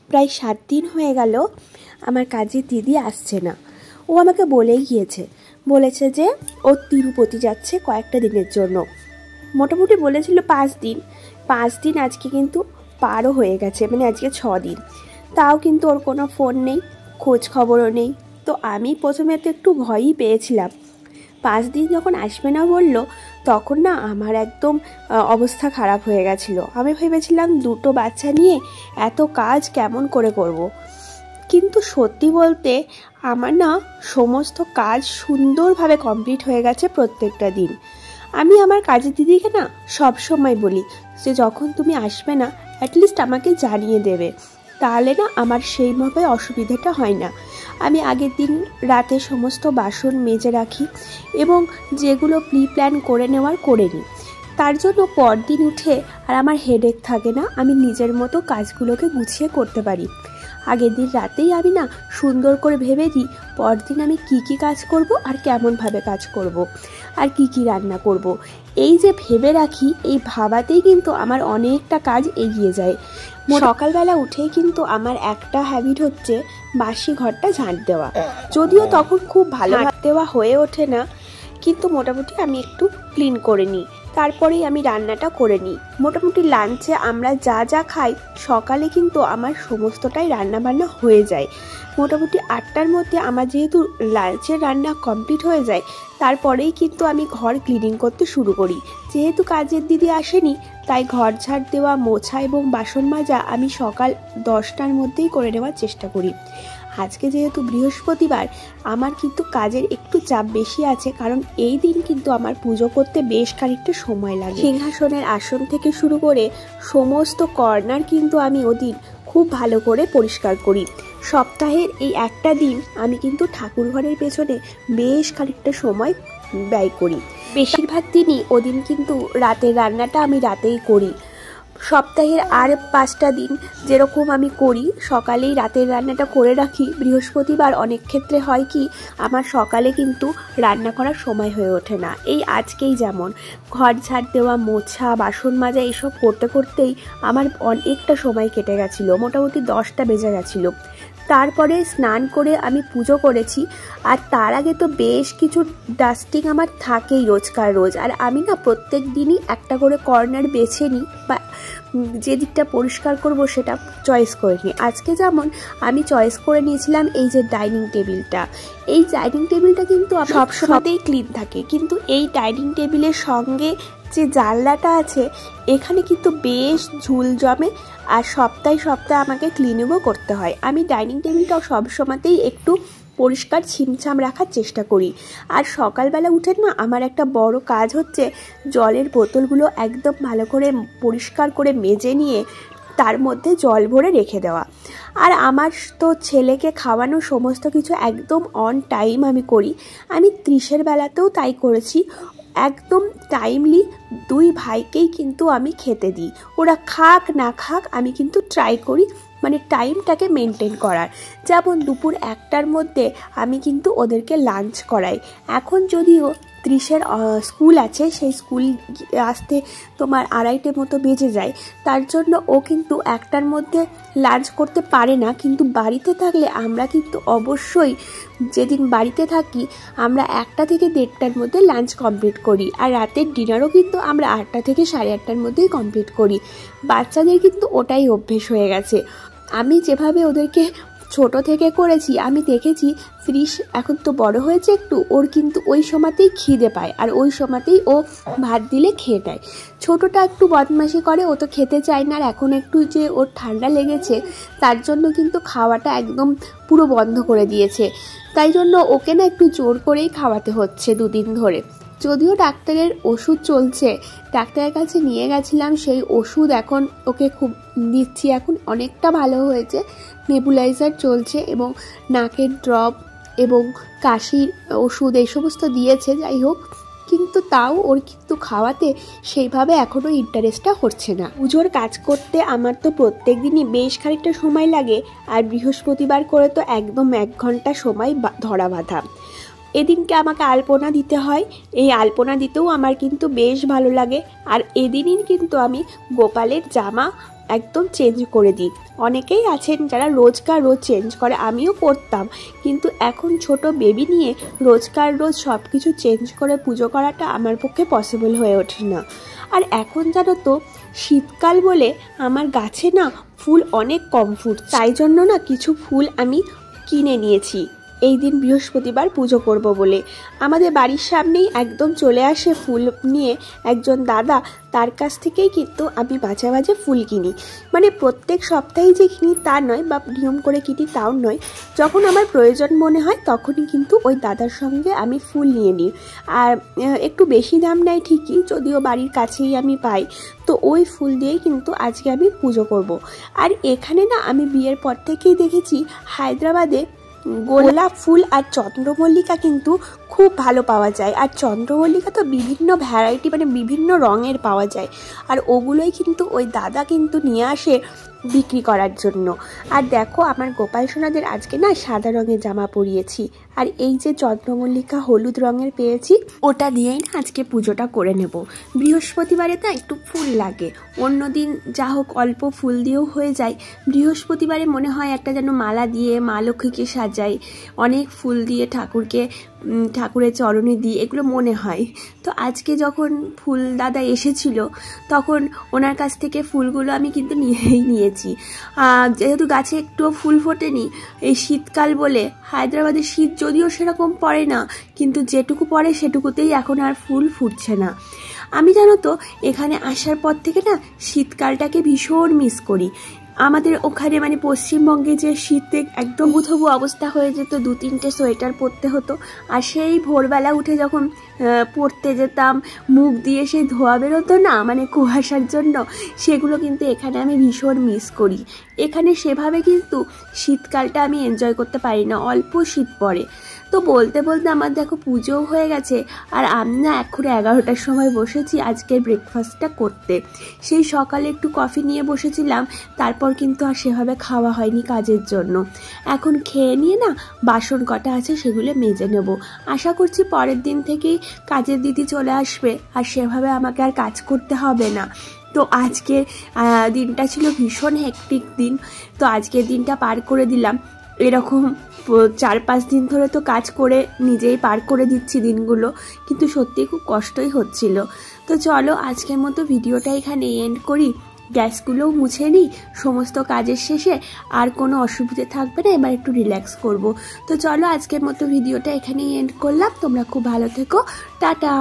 প্রায় 7 দিন হয়ে গেল আমার কাজের দিদি আসছে না। ও আমাকে বলেই গিয়েছে, বলেছে যে ও তিরুপতি যাচ্ছে কয়েকটা দিনের জন্য। মোটামুটি বলেছিল 5 দিন। 5 দিন আজকে কিন্তু পারও হয়ে গেছে, মানে আজকে 6 দিন। তাও কিন্তু ওর কোনো ফোন নেই, খোঁজ খবরও নেই। তো আমি প্রথমে তো একটু ভয়ই পেয়েছিলাম। 5 দিন যখন আসবে না বললো, তখন না আমার একদম অবস্থা খারাপ হয়ে গেছিলো। আমি ভেবেছিলাম 2টো বাচ্চা নিয়ে এত কাজ কেমন করে করব। কিন্তু সত্যি বলতে আমার না সমস্ত কাজ সুন্দরভাবে কমপ্লিট হয়ে গেছে প্রত্যেকটা দিন। আমি আমার কাজের দিদিকে না সব সময় বলি যে যখন তুমি আসবে না অ্যাটলিস্ট আমাকে জানিয়ে দেবে, তাহলে না আমার সেইভাবে অসুবিধাটা হয় না। আমি আগের দিন রাতে সমস্ত বাসন মেজে রাখি এবং যেগুলো প্রি প্ল্যান করে নেওয়ার করে নিই। তার জন্য পরদিন উঠে আর আমার হেডেক থাকে না, আমি নিজের মতো কাজগুলোকে গুছিয়ে করতে পারি। আগের দিন রাতেই আমি না সুন্দর করে ভেবে দিই পরদিন আমি কি কি কাজ করব আর কেমনভাবে কাজ করব আর কি কি রান্না করব। এই যে ভেবে রাখি, এই ভাবাতেই কিন্তু আমার অনেকটা কাজ এগিয়ে যায়। সকালবেলা উঠেই কিন্তু আমার একটা হ্যাবিট হচ্ছে বাসি ঘরটা ঝাঁট দেওয়া। যদিও তখন খুব ভালো ঝাঁট দেওয়া হয়ে ওঠে না, কিন্তু মোটামুটি আমি একটু ক্লিন করে নিই। তারপরেই আমি রান্নাটা করে নিই। মোটামুটি লাঞ্চে আমরা যা যা খাই সকালে কিন্তু আমার সমস্তটাই রান্না বান্না হয়ে যায়। মোটামুটি 8টার মধ্যে আমার যেহেতু লাঞ্চের রান্না কমপ্লিট হয়ে যায়, তারপরেই কিন্তু আমি ঘর ক্লিনিং করতে শুরু করি। যেহেতু কাজের দিদি আসেনি, তাই ঘর ঝাড় দেওয়া, মোছা এবং বাসন মাজা আমি সকাল 10টার মধ্যেই করে নেওয়ার চেষ্টা করি। আজকে যেহেতু বৃহস্পতিবার, আমার কিন্তু কাজের একটু চাপ বেশি আছে, কারণ এই দিন কিন্তু আমার পুজো করতে বেশ খানিকটা সময় লাগে। সিংহাসনের আসন থেকে শুরু করে সমস্ত কর্নার কিন্তু আমি ওদিন খুব ভালো করে পরিষ্কার করি। সপ্তাহের এই একটা দিন আমি কিন্তু ঠাকুর ঘরের পেছনে বেশ খানিকটা সময় ব্যয় করি। বেশিরভাগ দিনই ওদিন কিন্তু রাতের রান্নাটা আমি রাতেই করি। সপ্তাহের আর 5টা দিন যেরকম আমি করি, সকালেই রাতের রান্নাটা করে রাখি। বৃহস্পতিবার অনেক ক্ষেত্রে হয় কি, আমার সকালে কিন্তু রান্না করার সময় হয়ে ওঠে না। এই আজকেই যেমন ঘর ঝাড় দেওয়া, মোছা, বাসন মাজা এইসব করতে করতেই আমার অনেকটা সময় কেটে গেছিলো, মোটামুটি 10টা বেজে গেছিলো। তারপরে স্নান করে আমি পুজো করেছি, আর তার আগে তো বেশ কিছু ডাস্টিং আমার থাকেই রোজকার রোজ। আর আমি না প্রত্যেক দিনই একটা করে কর্নার বেছে নিই, বা যে দিকটা পরিষ্কার করব সেটা চয়েস করে নিই। আজকে যেমন আমি চয়েস করে নিয়েছিলাম এই যে ডাইনিং টেবিলটা। এই ডাইনিং টেবিলটা কিন্তু সবসময়তেই ক্লিন থাকে, কিন্তু এই ডাইনিং টেবিলের সঙ্গে যে জানলাটা আছে এখানে কিন্তু বেশ ঝুল জমে, আর সপ্তাহে সপ্তাহে আমাকে ক্লিনিংও করতে হয়। আমি ডাইনিং টেবিলটাও সবসময়তেই একটু পরিষ্কার ছিমছাম রাখার চেষ্টা করি। আর সকালবেলা উঠে না আমার একটা বড় কাজ হচ্ছে জলের বোতলগুলো একদম ভালো করে পরিষ্কার করে মেজে নিয়ে তার মধ্যে জল ভরে রেখে দেওয়া। আর আমার তো ছেলেকে খাওয়ানো সমস্ত কিছু একদম অন টাইম আমি করি। আমি 30-এর বেলাতেও তাই করেছি। একদম টাইমলি 2 ভাইকেই কিন্তু আমি খেতে দিই। ওরা খাক না খাক আমি কিন্তু ট্রাই করি মানে টাইমটাকে মেনটেন করার। যেমন দুপুর 1টার মধ্যে আমি কিন্তু ওদেরকে লাঞ্চ করাই। এখন যদিও 30-এর স্কুল আছে, সেই স্কুল আসতে তোমার 2:30 মতো বেজে যায়, তার জন্য ও কিন্তু 1টার মধ্যে লাঞ্চ করতে পারে না। কিন্তু বাড়িতে থাকলে আমরা কিন্তু অবশ্যই, যেদিন বাড়িতে থাকি আমরা 1টা থেকে 1:30টার মধ্যে লাঞ্চ কমপ্লিট করি। আর রাতের ডিনারও কিন্তু আমরা 8টা থেকে 8:30টার মধ্যেই কমপ্লিট করি। বাচ্চাদের কিন্তু ওটাই অভ্যেস হয়ে গেছে। আমি যেভাবে ওদেরকে ছোট থেকে করেছি, আমি দেখেছি 30 এখন তো বড় হয়েছে একটু, ওর কিন্তু ওই সময়তেই খিদে পায়, আর ওই সময়তেই ও ভাত দিলে খেয়ে নেয়। ছোটটা একটু বদমাশি করে, ও তো খেতে চায় না। আর এখন একটু যে ওর ঠান্ডা লেগেছে, তার জন্য কিন্তু খাওয়াটা একদম পুরো বন্ধ করে দিয়েছে। তাই জন্য ওকে না একটু জোর করেই খাওয়াতে হচ্ছে 2 দিন ধরে। যদিও ডাক্তারের ওষুধ চলছে, ডাক্তারের কাছে নিয়ে গেছিলাম, সেই ওষুধ এখন ওকে খুব দিচ্ছি, এখন অনেকটা ভালো হয়েছে। নেবুলাইজার চলছে এবং নাকের ড্রপ এবং কাশির ওষুধ এই সমস্ত দিয়েছে। যাই হোক, কিন্তু তাও ওর কিন্তু খাওয়াতে সেইভাবে এখনও ইন্টারেস্টটা হচ্ছে না। পুজোর কাজ করতে আমার তো প্রত্যেক দিনই বেশ খানিকটা সময় লাগে, আর বৃহস্পতিবার করে তো একদম 1 ঘন্টা সময় ধরা বাঁধা। এদিনকে আমাকে আলপনা দিতে হয়, এই আলপনা দিতেও আমার কিন্তু বেশ ভালো লাগে। আর এদিনই কিন্তু আমি গোপালের জামা একদম চেঞ্জ করে দিই। অনেকেই আছেন যারা রোজকার রোজ চেঞ্জ করে, আমিও করতাম, কিন্তু এখন ছোট বেবি নিয়ে রোজকার রোজ সব কিছু চেঞ্জ করে পুজো করাটা আমার পক্ষে পসিবল হয়ে ওঠে না। আর এখন জানো তো শীতকাল বলে আমার গাছে না ফুল অনেক কম ফুটছে, তাই জন্য না কিছু ফুল আমি কিনে নিয়েছি এই দিন বৃহস্পতিবার পুজো করব বলে। আমাদের বাড়ির সামনেই একদম চলে আসে ফুল নিয়ে একজন দাদা, তার কাছ থেকেই কিন্তু আমি মাঝে মাঝে ফুল কিনি। মানে প্রত্যেক সপ্তাহে যে কিনি তা নয়, বা নিয়ম করে কিনি তাও নয়, যখন আমার প্রয়োজন মনে হয় তখনই কিন্তু ওই দাদার সঙ্গে আমি ফুল নিয়ে নিই। আর একটু বেশি দাম নেয় ঠিকই, যদিও বাড়ির কাছেই আমি পাই, তো ওই ফুল দিয়েই কিন্তু আজকে আমি পুজো করব। আর এখানে না আমি বিয়ের পর থেকেই দেখেছি হায়দ্রাবাদে গোলাপ ফুল আর চন্দ্রমল্লিকা কিন্তু খুব ভালো পাওয়া যায়। আর চন্দ্রমল্লিকা তো বিভিন্ন ভ্যারাইটি, মানে বিভিন্ন রঙের পাওয়া যায়, আর ওগুলোই কিন্তু ওই দাদা কিন্তু নিয়ে আসে বিক্রি করার জন্য। আর দেখো আমার গোপাল সোনাদের আজকে না সাদা রঙের জামা পরিয়েছি, আর এই যে চন্দ্রমল্লিকা হলুদ রঙের পেয়েছি ওটা দিয়েই না আজকে পুজোটা করে নেব। বৃহস্পতিবারে তো একটু ফুল লাগে, অন্যদিন যা হোক অল্প ফুল দিয়েও হয়ে যায়, বৃহস্পতিবারে মনে হয় একটা যেন মালা দিয়ে মা লক্ষ্মীকে সাজাই, অনেক ফুল দিয়ে ঠাকুরের চরণে দিই, এগুলো মনে হয়। তো আজকে যখন ফুল দাদা এসেছিল তখন ওনার কাছ থেকে ফুলগুলো আমি কিন্তু নিয়েই নিয়েছি। যেহেতু গাছে একটুও ফুল ফোটেনি, এই শীতকাল বলে, হায়দ্রাবাদের শীত যদিও সেরকম পড়ে না, কিন্তু যেটুকু পড়ে সেটুকুতেই এখন আর ফুল ফুটছে না। আমি জানো তো এখানে আসার পর থেকে না শীতকালটাকে ভীষণ মিস করি। আমাদের ওখানে মানে পশ্চিমবঙ্গে যে শীতে একদম উথবু অবস্থা হয়ে যেত, 2-3টে সোয়েটার পরতে হতো, আর সেই ভোরবেলা উঠে যখন পড়তে যেতাম মুখ দিয়ে সেই ধোয়া বেরোতো না, মানে কুয়াশার জন্য, সেগুলো কিন্তু এখানে আমি ভীষণ মিস করি। এখানে সেভাবে কিন্তু শীতকালটা আমি এনজয় করতে পারি না, অল্প শীত পড়ে। তো বলতে বলতে আমার দেখো পুজোও হয়ে গেছে, আর আমি না এখন 11টার সময় বসেছি আজকের ব্রেকফাস্টটা করতে। সেই সকালে একটু কফি নিয়ে বসেছিলাম, তারপর কিন্তু আর সেভাবে খাওয়া হয়নি কাজের জন্য। এখন খেয়ে নিয়ে না বাসন কটা আছে সেগুলো মেজে নেব। আশা করছি পরের দিন থেকেই কাজের দিদি চলে আসবে, আর সেভাবে আমাকে আর কাজ করতে হবে না। তো আজকে দিনটা ছিল ভীষণ হেক্টিক দিন, তো আজকের দিনটা পার করে দিলাম। এরকম 4-5 দিন ধরে তো কাজ করে নিজেই পার করে দিচ্ছি দিনগুলো, কিন্তু সত্যিই খুব কষ্টই হচ্ছিল। তো চলো আজকের মতো ভিডিওটা এখানে এন্ড করি, গ্যাসগুলোও মুছে নিই সমস্ত কাজের শেষে, আর কোনো অসুবিধে থাকবে না, এবার একটু রিল্যাক্স করব। তো চলো আজকের মতো ভিডিওটা এখানেই এন্ড করলাম, তোমরা খুব ভালো থেকো, টাটা।